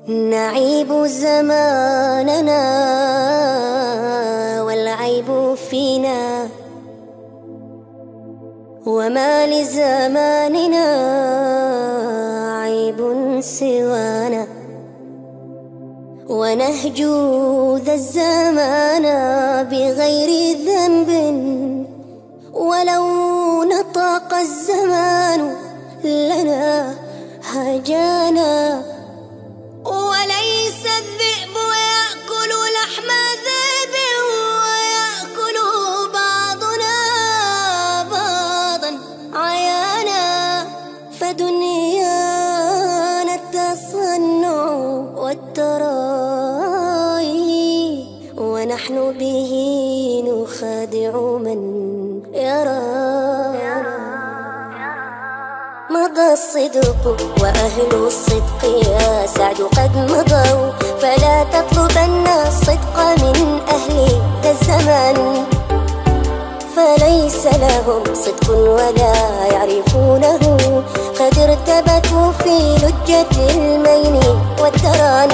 نعيب زماننا والعيب فينا، وما لزماننا عيب سوانا، ونهجو ذا الزمان بغير ذنب، ولو نطق الزمان لنا هجانا. وليس الذئب يأكل لحم ذئب، ويأكل بعضنا بعضا عيانا، فدنيانا التصنع والتراي، ونحن به نخادع من يرانا. مضى الصدق وأهل الصدق يا سعد قد مضوا، فلا تطلبن الصدق من أهل ذا الزمان، فليس لهم صدق ولا يعرفونه، قد ارتبكوا في لجة المين والدران.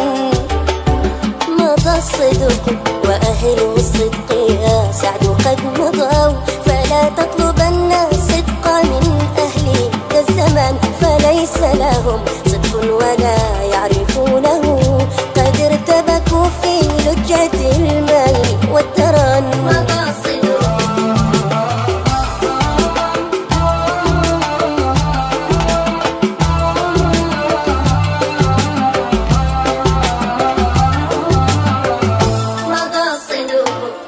مضى الصدق وأهل الصدق يا سعد قد مضوا، فلا تطلبن الصدق من أهل ذا الزمان، فليس لهم صدق ولا يعرفونه، قد ارتبكوا في لجة المين والدران. مضى الصدق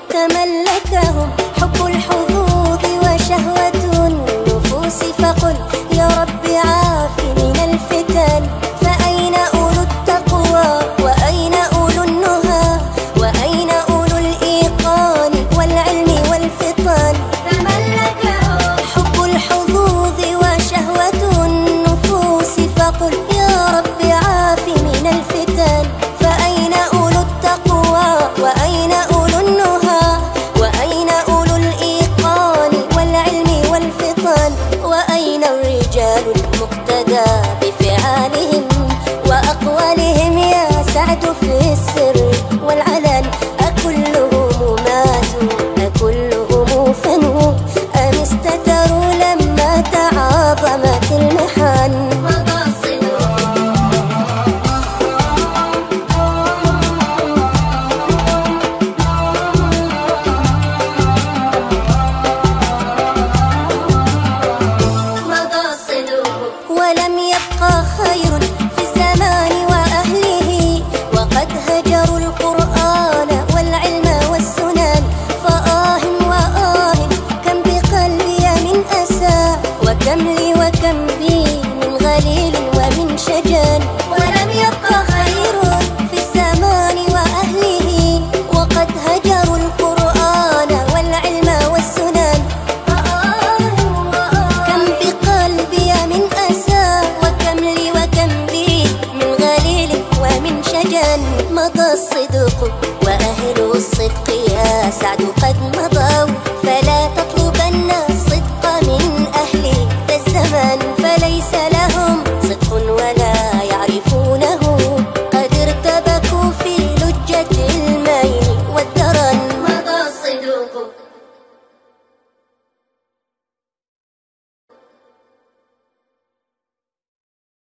تملكهم حب الحظوظ وشهوة النفوس، فقل يا رب عاف من الفتن، فأين أولو التقوى وأين أولو النهى، وأين أولو الإيقان والعلم والفطان. تملكهم حب الحظوظ وشهوة النفوس، فقل يا رب عاف من الفتن، فأين أولو التقوى وأين أولو النهى، وأين أولو الإيقان والعلم والفطان، وأين الرجال المقتدى بفعالهم وأقوالهم يا سعد في السر والعلن. أكلهم ماتوا أكلهم فنوا، أم استتروا لما تعاظمت المحن. ولم يبقى خير في الزمان وأهله، وقد هجروا القرآن والعلم والسنن. فآه وآه كم بقلبي من أسى، وكم لي وكم بي من غليل ومن شجن. ولم يبقى خير في الزمان وأهله، وقد هجروا القرآن والعلم والسنن. كم بقلبي من أسى، وكم لي وكم بي من غليل ومن شجن. مضى الصدق وأهل الصدق يا سعد قد مضى،